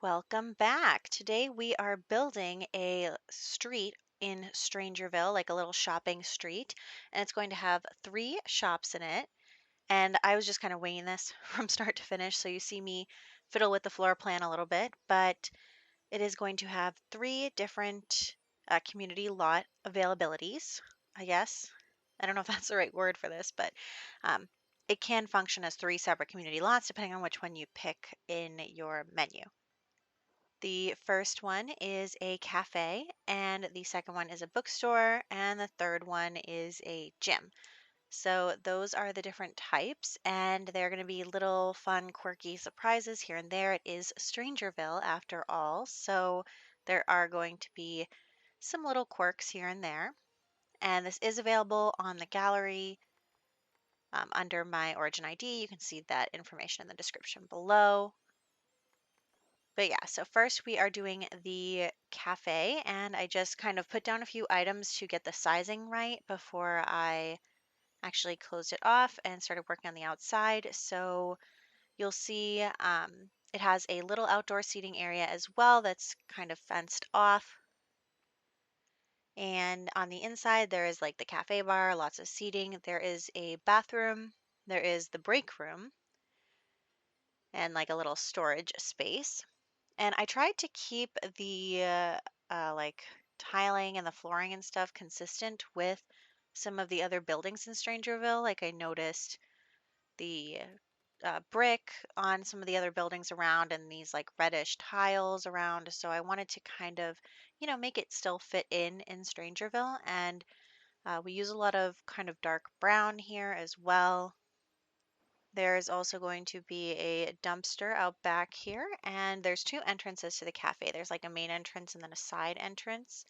Welcome back. Today we are building a street in Strangerville, like a little shopping street, and it's going to have three shops in it. And I was just kind of winging this from start to finish, so you see me fiddle with the floor plan a little bit, but it is going to have three different community lot availabilities, I guess. I don't know if that's the right word for this, but um, it can function as three separate community lots depending on which one you pick in your menu. The first one is a cafe, and the second one is a bookstore, and the third one is a gym. So those are the different types, and they're going to be little fun, quirky surprises here and there. It is Strangerville after all, so there are going to be some little quirks here and there. And this is available on the gallery under my Origin ID. You can see that information in the description below. But yeah, so first we are doing the cafe, and I just kind of put down a few items to get the sizing right before I actually closed it off and started working on the outside. So you'll see it has a little outdoor seating area as well that's kind of fenced off. And on the inside, there is like the cafe bar, lots of seating. There is a bathroom, there is the break room, and like a little storage space. And I tried to keep the like tiling and the flooring and stuff consistent with some of the other buildings in Strangerville. Like I noticed the brick on some of the other buildings around and these like reddish tiles around. So I wanted to kind of, make it still fit in Strangerville. And we use a lot of kind of dark brown here as well. There's also going to be a dumpster out back here, and there's two entrances to the cafe. There's like a main entrance and then a side entrance.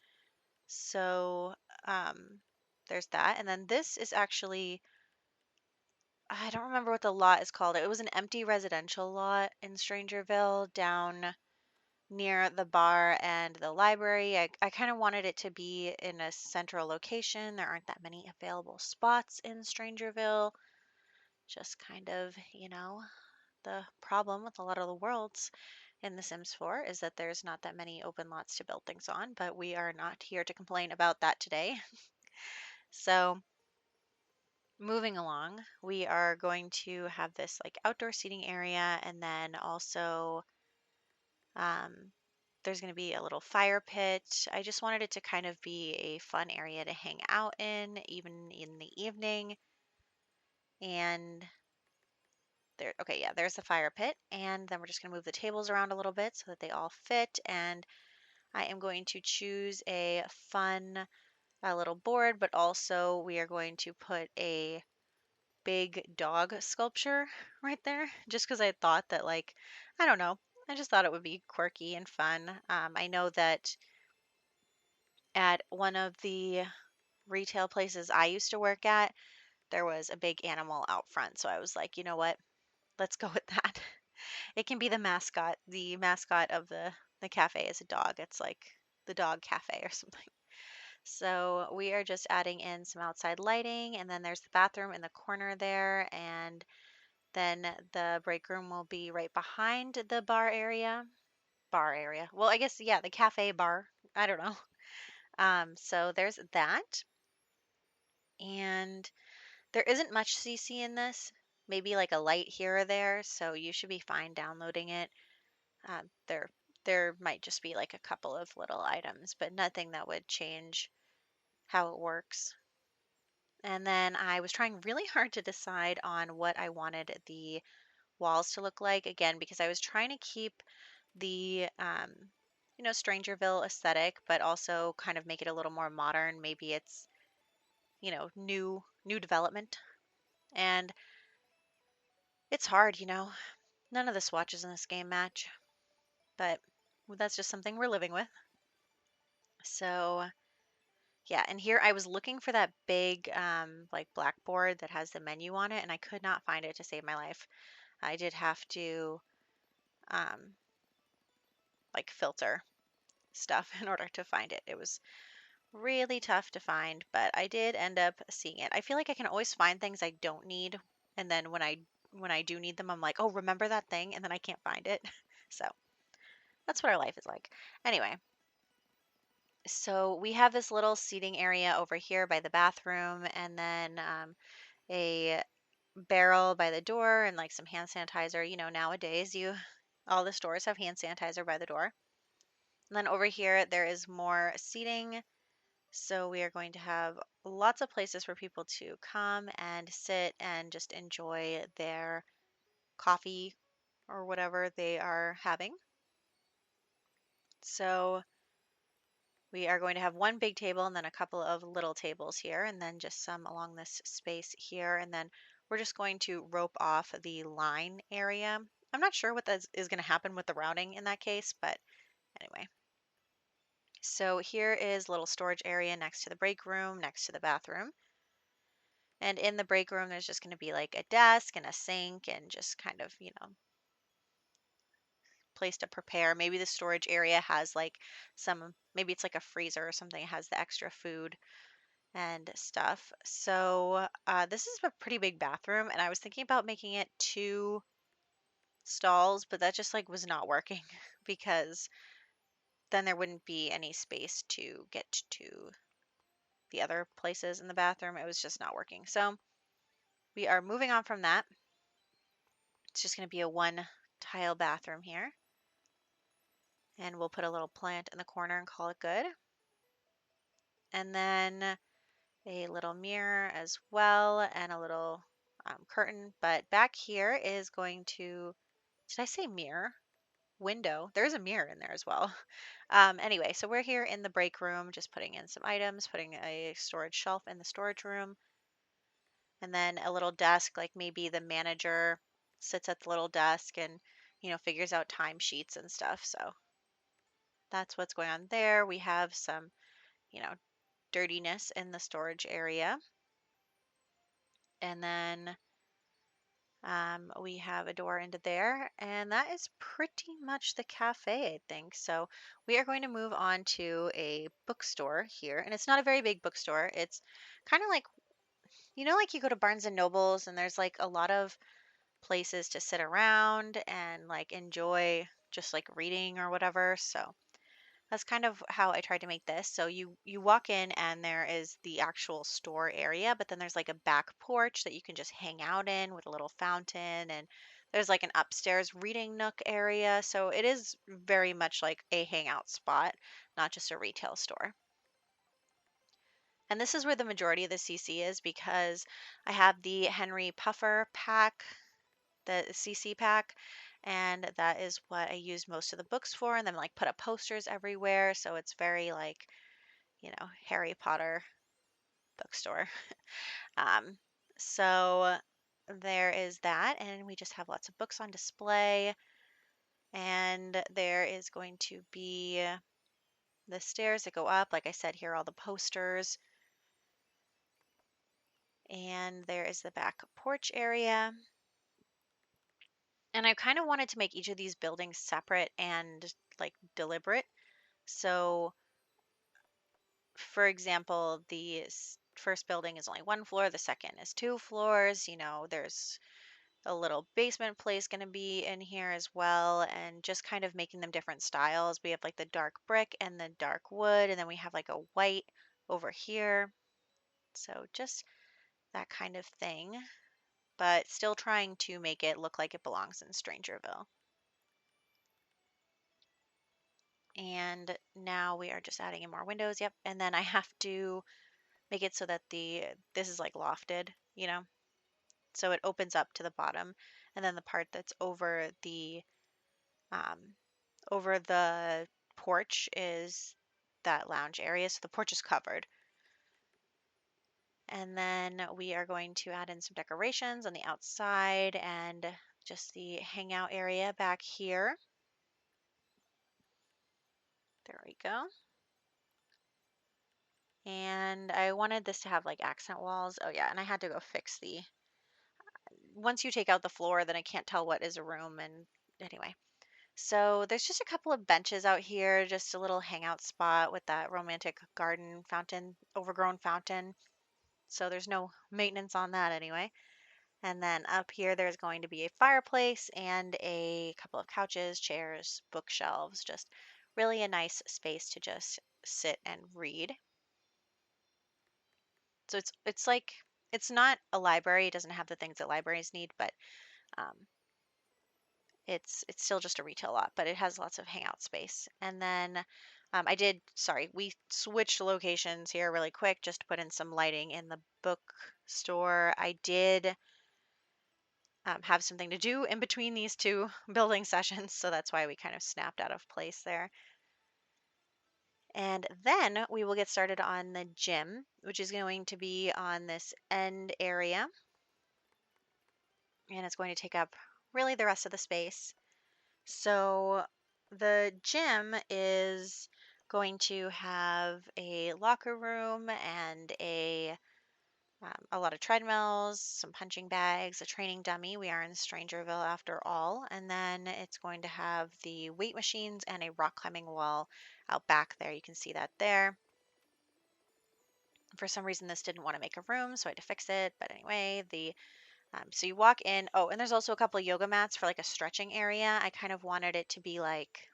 So there's that. And then this is actually, I don't remember what the lot is called. It was an empty residential lot in Strangerville down near the bar and the library. I kind of wanted it to be in a central location. There aren't that many available spots in Strangerville. Just kind of, the problem with a lot of the worlds in The Sims 4 is that there's not that many open lots to build things on, but we are not here to complain about that today. So, moving along, we are going to have this like outdoor seating area, and then also um, there's going to be a little fire pit. I just wanted it to kind of be a fun area to hang out in, even in the evening. And there, okay, yeah, there's the fire pit. And then we're just going to move the tables around a little bit so that they all fit. And I am going to choose a fun little board, but also we are going to put a big dog sculpture right there just because I thought that, like, I don't know, I just thought it would be quirky and fun. I know that at one of the retail places I used to work at, there was a big animal out front. So I was like, you know what? Let's go with that. It can be the mascot. The mascot of the cafe is a dog. It's like the dog cafe or something. So we are just adding in some outside lighting, and then there's the bathroom in the corner there, and then the break room will be right behind the bar area. Bar area. Well, I guess, yeah, the cafe bar. I don't know. So there's that. And there isn't much CC in this, maybe like a light here or there, so you should be fine downloading it. There might just be like a couple of little items, but nothing that would change how it works. And then I was trying really hard to decide on what I wanted the walls to look like, again, because I was trying to keep the Strangerville aesthetic, but also kind of make it a little more modern. Maybe it's, new development. And it's hard, None of the swatches in this game match, but that's just something we're living with. So yeah, and here I was looking for that big like blackboard that has the menu on it, and I could not find it to save my life. I did have to um, like filter stuff in order to find it. It was really tough to find, but I did end up seeing it. I feel like I can always find things I don't need, and then when I do need them, I'm like, oh, remember that thing, and then I can't find it. So That's what our life is like. Anyway, so we have this little seating area over here by the bathroom, and then a barrel by the door, and like some hand sanitizer. You know, nowadays all the stores have hand sanitizer by the door. And then over here there is more seating. So we are going to have lots of places for people to come and sit and just enjoy their coffee or whatever they are having. So we are going to have one big table and then a couple of little tables here, and then just some along this space here. And then we're just going to rope off the line area. I'm not sure what that is going to happen with the routing in that case, but anyway. So here is a little storage area next to the break room, next to the bathroom. And in the break room, there's just going to be like a desk and a sink and just kind of, place to prepare. Maybe the storage area has like maybe it's like a freezer or something. It has the extra food and stuff. So this is a pretty big bathroom, and I was thinking about making it 2 stalls, but that just like was not working because then there wouldn't be any space to get to the other places in the bathroom. It was just not working. So we are moving on from that. It's just going to be a 1 tile bathroom here. And we'll put a little plant in the corner and call it good. And then a little mirror as well, and a little curtain. But back here is going to, did I say mirror? Window. There's a mirror in there as well. Anyway, so we're here in the break room, just putting in some items, putting a storage shelf in the storage room, and then a little desk, like maybe the manager sits at the little desk and, figures out timesheets and stuff. So that's what's going on there. We have some, you know, dirtiness in the storage area. And then we have a door into there, and that is pretty much the cafe, I think. So we are going to move on to a bookstore here, and it's not a very big bookstore. It's kind of like, like you go to Barnes and Nobles, and there's like a lot of places to sit around and like enjoy just like reading or whatever. So that's kind of how I tried to make this. So you walk in and there is the actual store area, but then there's like a back porch that you can just hang out in with a little fountain, and there's like an upstairs reading nook area. So it is very much like a hangout spot, not just a retail store. And this is where the majority of the CC is because I have the Henry Puffer pack, the CC pack, and that is what I use most of the books for, and then like put up posters everywhere, so it's very like, Harry Potter bookstore. Um, so there is that, and we just have lots of books on display, and there is going to be the stairs that go up. Like I said, here are all the posters, and there is the back porch area. And I kind of wanted to make each of these buildings separate and like deliberate. So, for example, the first building is only 1 floor, the second is 2 floors. There's a little basement place going to be in here as well, and just kind of making them different styles. We have like the dark brick and the dark wood, and then we have like a white over here. So, just that kind of thing, but still trying to make it look like it belongs in Strangerville. And now we are just adding in more windows. Yep. And then I have to make it so that this is like lofted, so it opens up to the bottom, and then the part that's um, over the porch is that lounge area. So the porch is covered. And then we are going to add in some decorations on the outside and just the hangout area back here. There we go. And I wanted this to have like accent walls. Oh yeah, and I had to go fix once you take out the floor, then I can't tell what is a room. And anyway, so there's just a couple of benches out here, just a little hangout spot with that romantic garden fountain, overgrown fountain. So there's no maintenance on that anyway. And then up here, there's going to be a fireplace and a couple of couches, chairs, bookshelves, just really a nice space to just sit and read. So it's like it's not a library. It doesn't have the things that libraries need, but um, it's still just a retail lot, but it has lots of hangout space. And then we switched locations here really quick just to put in some lighting in the bookstore. I did have something to do in between these two building sessions, so that's why we kind of snapped out of place there. And then we will get started on the gym, which is going to be on this end area, and it's going to take up really the rest of the space. So the gym is going to have a locker room and a lot of treadmills, some punching bags, a training dummy. We are in Strangerville after all. And then it's going to have the weight machines and a rock climbing wall out back there. You can see that there. For some reason, this didn't want to make a room, so I had to fix it. But anyway, so you walk in. Oh, and there's also a couple of yoga mats for like a stretching area. I kind of wanted it to be like,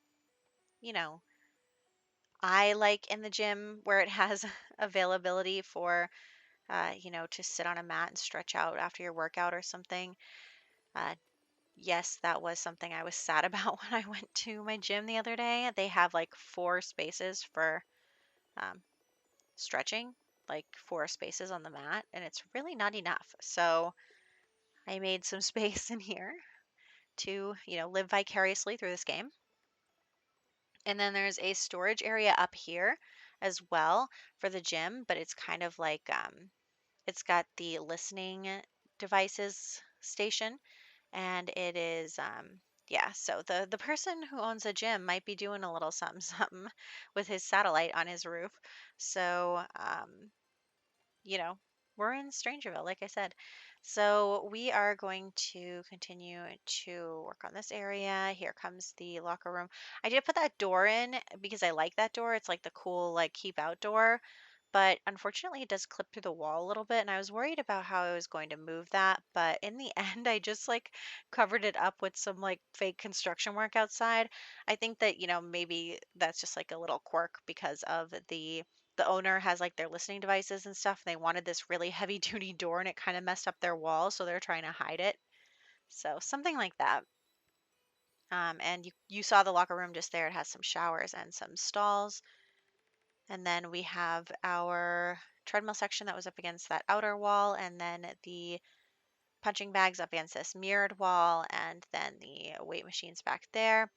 you know, I like in the gym where it has availability for, to sit on a mat and stretch out after your workout or something. Uh, yes, that was something I was sad about when I went to my gym the other day. They have like four spaces for um, stretching, like four spaces on the mat, and it's really not enough. So I made some space in here to, live vicariously through this game. And then there's a storage area up here as well for the gym, but it's kind of like it's got the listening devices station, and it is yeah, so the person who owns a gym might be doing a little something something with his satellite on his roof. So you know, we're in Strangerville, like I said. So we are going to continue to work on this area. Here comes the locker room. I did put that door in because I like that door. It's like the cool, like, keep out door. But unfortunately, it does clip through the wall a little bit, and I was worried about how I was going to move that. But in the end, I just like covered it up with some like fake construction work outside. I think that, maybe that's just like a little quirk because of the owner has like their listening devices and stuff. And they wanted this really heavy duty door and it kind of messed up their wall, so they're trying to hide it. So something like that. And you saw the locker room just there. It has some showers and some stalls. And then we have our treadmill section that was up against that outer wall, and then the punching bags up against this mirrored wall, and then the weight machines back there.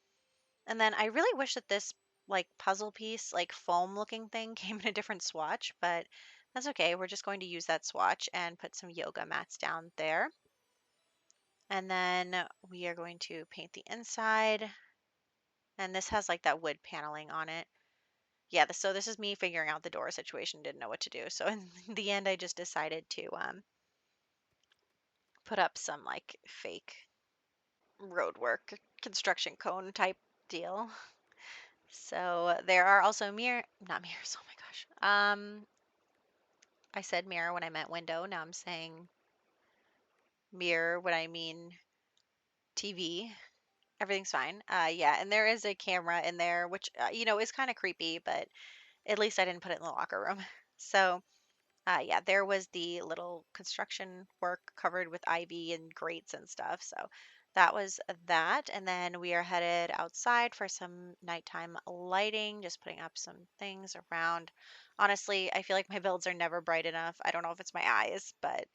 And then I really wish that this like puzzle piece, like foam looking thing came in a different swatch, but that's okay. We're just going to use that swatch and put some yoga mats down there. And then we are going to paint the inside. And this has like that wood paneling on it. Yeah, so this is me figuring out the door situation, didn't know what to do. So in the end, I just decided to put up some like fake roadwork construction cone type deal. So there are also not mirrors. Oh my gosh. I said mirror when I meant window. Now I'm saying mirror when I mean TV. Everything's fine. Yeah, and there is a camera in there, which is kind of creepy, but at least I didn't put it in the locker room. So yeah, there was the little construction work covered with ivy and grates and stuff. So that was that. And then we are headed outside for some nighttime lighting, just putting up some things around. Honestly, I feel like my builds are never bright enough. I don't know if it's my eyes, but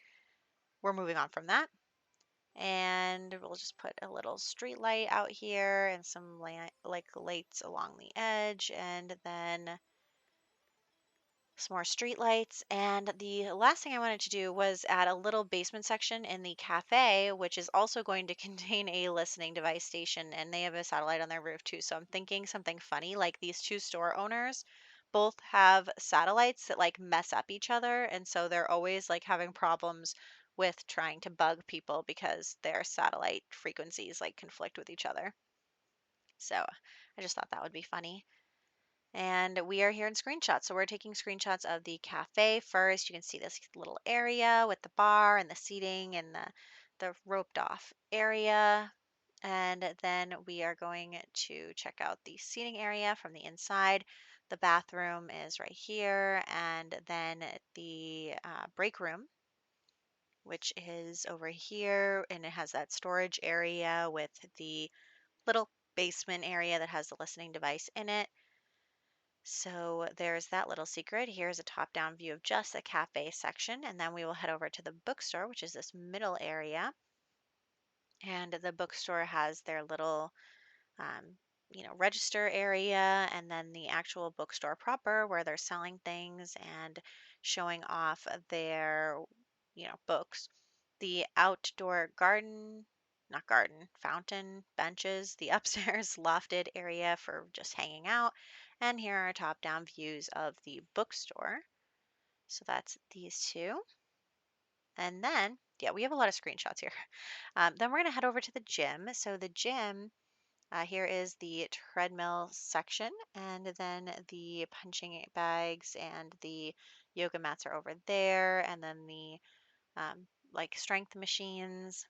we're moving on from that. And we'll just put a little street light out here and some like lights along the edge, and then some more street lights. And the last thing I wanted to do was add a little basement section in the cafe, which is also going to contain a listening device station, and they have a satellite on their roof too. So I'm thinking something funny, like these two store owners both have satellites that like mess up each other, and so they're always like having problems with trying to bug people because their satellite frequencies like conflict with each other. So I just thought that would be funny. And we are here in screenshots. So we're taking screenshots of the cafe first. You can see this little area with the bar and the seating and the roped off area. And then we are going to check out the seating area from the inside. The bathroom is right here, and then the break room, which is over here, and it has that storage area with the little basement area that has the listening device in it. So there's that little secret. Here's a top-down view of just the cafe section, and then we will head over to the bookstore, which is this middle area. And the bookstore has their little um, register area, and then the actual bookstore proper where they're selling things and showing off their, books. The outdoor garden, not garden, fountain, benches, the upstairs lofted area for just hanging out. And here are top-down views of the bookstore. So that's these two. And then, yeah, we have a lot of screenshots here. Then we're going to head over to the gym. So the gym here is the treadmill section, and then the punching bags and the yoga mats are over there, and then the like strength machines.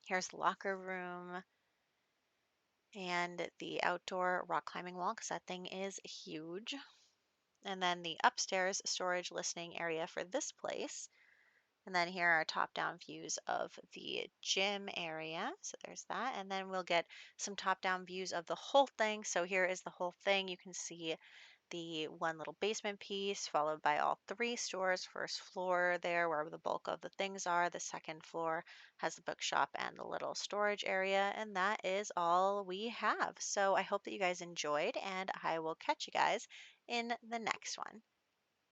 Here's the locker room and the outdoor rock climbing wall because that thing is huge. And then the upstairs storage listening area for this place. And then here are top-down views of the gym area. So there's that. And then we'll get some top-down views of the whole thing. So here is the whole thing. You can see the one little basement piece followed by all three stores. First floor there where the bulk of the things are. The second floor has the bookshop and the little storage area. And that is all we have. So I hope that you guys enjoyed, and I will catch you guys in the next one.